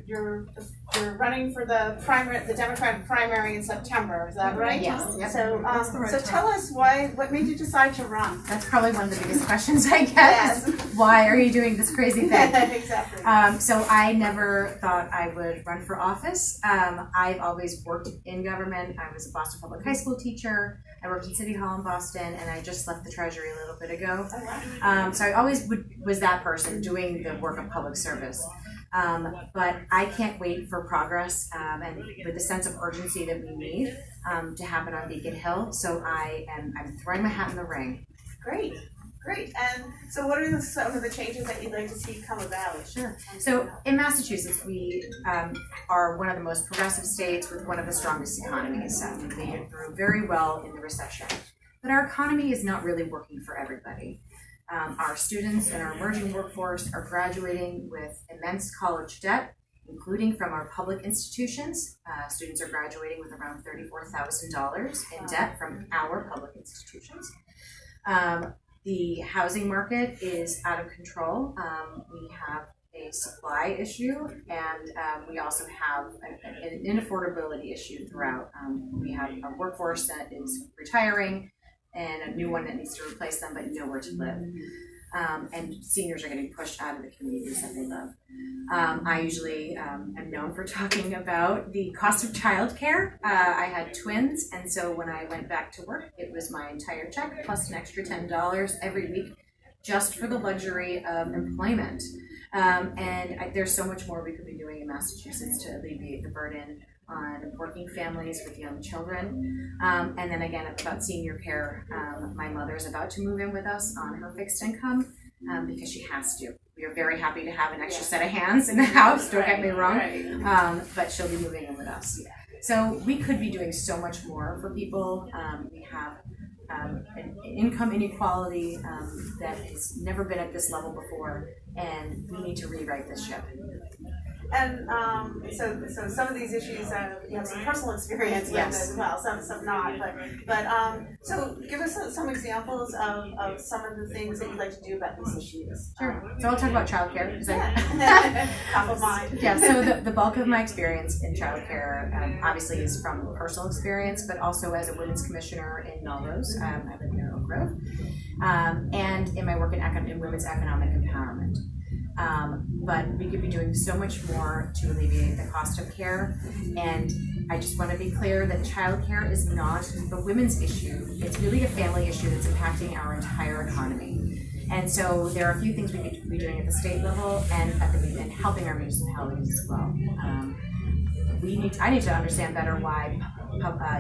you're running for the Democratic primary in September. Is that right? Yes. Yep. So tell us what made you decide to run? That's probably one of the biggest questions I get. Yes. Why are you doing this crazy thing? Exactly. So I never thought I would run for office. I've always worked in government. I was a Boston Public High School teacher. I worked in City Hall in Boston, and I just left the Treasury a little bit ago. So I always was that person doing the work of public service. But I can't wait for progress and with the sense of urgency that we need to happen on Beacon Hill. So I'm throwing my hat in the ring. Great. And so what are some of the changes that you'd like to see come about? Sure. So in Massachusetts, we are one of the most progressive states with one of the strongest economies. We made it through very well in the recession. But our economy is not really working for everybody. Our students and our emerging workforce are graduating with immense college debt, including from our public institutions. Students are graduating with around $34,000 in debt from our public institutions. The housing market is out of control. We have a supply issue, and we also have an inaffordability issue throughout. We have a workforce that is retiring and a new one that needs to replace them, but nowhere to live. And seniors are getting pushed out of the communities that they love. I usually am known for talking about the cost of childcare. I had twins, and so when I went back to work, it was my entire check plus an extra $10 every week just for the luxury of employment. There's so much more we could be doing in Massachusetts to alleviate the burden on working families with young children. And then again, about senior care, my mother's about to move in with us on her fixed income because she has to. We are very happy to have an extra set of hands in the house, don't get me wrong, but she'll be moving in with us. So we could be doing so much more for people. We have an income inequality that has never been at this level before, and we need to rewrite this ship. And so some of these issues you have some personal experience with as well, some not. But so give us some examples of some of the things that you'd like to do about these issues. Sure. So I'll talk about childcare. Top of mind. Yeah. So the bulk of my experience in childcare obviously is from personal experience, but also as a women's commissioner in Melrose. I live near Oak Grove, and in my work in women's economic empowerment. But we could be doing so much more to alleviate the cost of care. And I just want to be clear that childcare is not a women's issue. It's really a family issue that's impacting our entire economy. And so there are a few things we could be doing at the state level and and helping our municipalities as well. I need to understand better why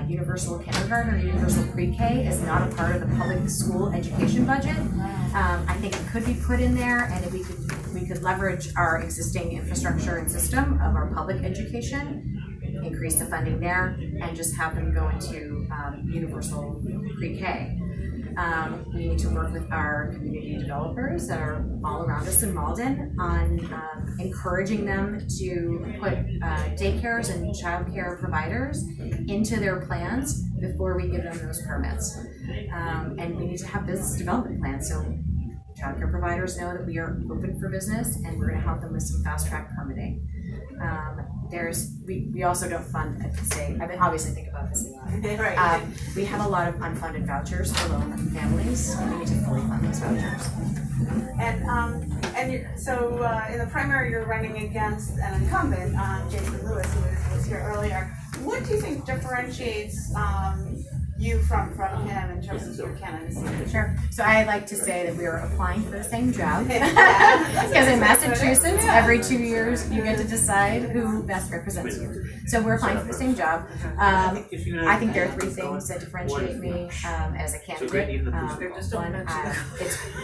universal kindergarten or universal pre-K is not a part of the public school education budget. I think it could be put in there, and if we could leverage our existing infrastructure and system of our public education, increase the funding there, and just have them go into universal pre-K. We need to work with our community developers that are all around us in Malden on encouraging them to put daycares and childcare providers into their plans before we give them those permits. And we need to have business development plans so childcare providers know that we are open for business and we're going to help them with some fast track permitting. We also don't fund at the state. I mean, obviously think about this a lot. Right. We have a lot of unfunded vouchers for low-income families, and we need to fully fund those vouchers. So in the primary, you're running against an incumbent, Jason Lewis, who was here earlier. What do you think differentiates you from him in terms of your candidacy? Sure. So I like to say that we are applying for the same job. Because in Massachusetts, every 2 years, you get to decide who best represents you. So we're applying for the same job. I think there are three things that differentiate me as a candidate. One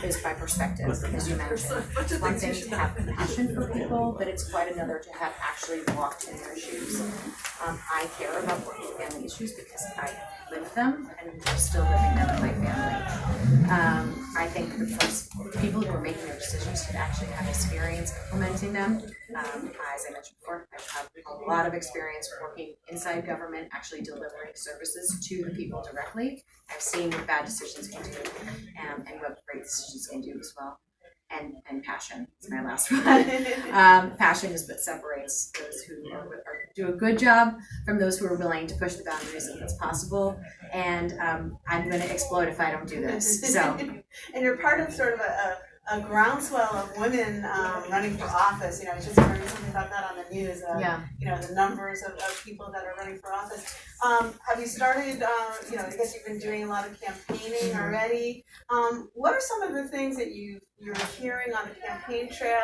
is my perspective, as you mentioned. It's one thing to have compassion for people, but it's quite another to have actually walked in their shoes. I care about working family issues because I live them and we're still living them with my family. I think the first people who are making their decisions should actually have experience implementing them. As I mentioned before, I have a lot of experience working inside government, actually delivering services to the people directly. I've seen what bad decisions can do and what great decisions can do as well. and passion is my last one. Passion is what separates those who do a good job from those who are willing to push the boundaries of what's possible. And I'm going to explode if I don't do this. So, and you're part of sort of a groundswell of women running for office. You know, I was just hearing something about that on the news. You know, the numbers of people that are running for office. Have you started? You know, I guess you've been doing a lot of campaigning already. What are some of the things that you're hearing on the campaign trail?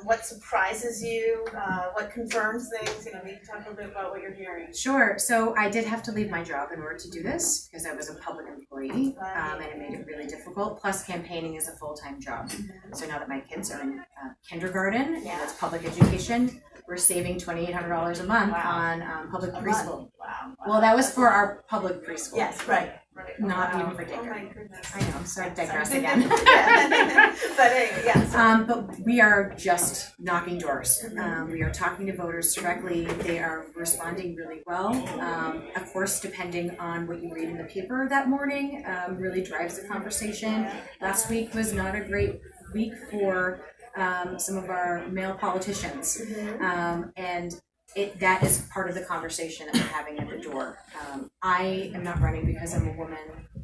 What surprises you? What confirms things? You know, maybe talk a little bit about what you're hearing. Sure. So I did have to leave my job in order to do this because I was a public employee, and it made it really difficult. Plus, campaigning is a full-time job. So now that my kids are in kindergarten and it's public education, we're saving $2,800 a month on public preschool. Wow. Well, that was for our public preschool. Yes, right. Not even for daycare. Oh my goodness. I know, so I digress again. But anyway, yes. But we are just knocking doors. We are talking to voters directly. They are responding really well. Of course, depending on what you read in the paper that morning, really drives the conversation. Last week was not a great week for some of our male politicians. And that is part of the conversation that we're having at the door. I am not running because I'm a woman.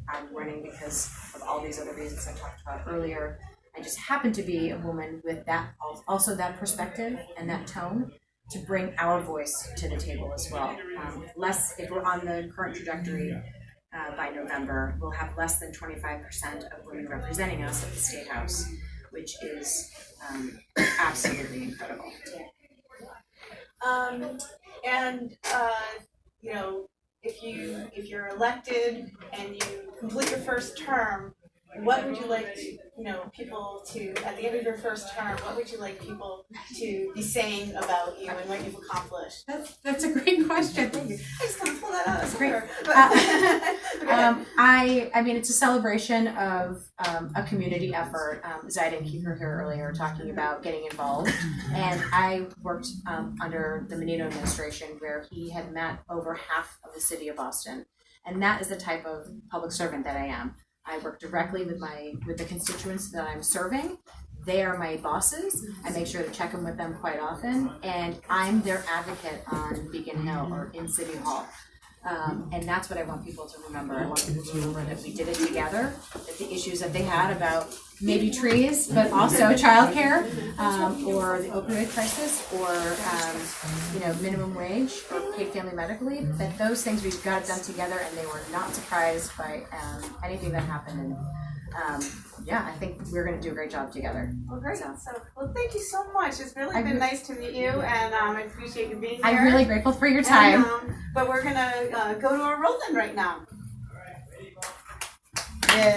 I'm running because of all these other reasons I talked about earlier. I just happen to be a woman with that, also that perspective and that tone to bring our voice to the table as well. If we're on the current trajectory by November, we'll have less than 25% of women representing us at the State House, which is absolutely incredible. You know, if you're elected and you complete your first term, what would you like people to, at the end of your first term, what would you like people to be saying about you and what you've accomplished? That's a great question. Thank you. I just kind of pull that out of great. I mean, it's a celebration of a community effort. Zaida and Keith were here earlier talking about getting involved, and I worked under the Menino administration where he had met over half of the city of Boston, and that is the type of public servant that I am. I work directly with the constituents that I'm serving. They are my bosses. I make sure to check in with them quite often, and I'm their advocate on Beacon Hill or in City Hall. And that's what I want people to remember. I want people to remember that we did it together, that the issues that they had about maybe trees, but also childcare, or the opioid crisis, or minimum wage, or paid family medical leave, that those things we got done together, and they were not surprised by anything that happened. And I think we're going to do a great job together. Well, great. Well, thank you so much. It's really been nice to meet you, and I appreciate you being here. I'm really grateful for your time. But we're going to go to our roll-in right now. Yay.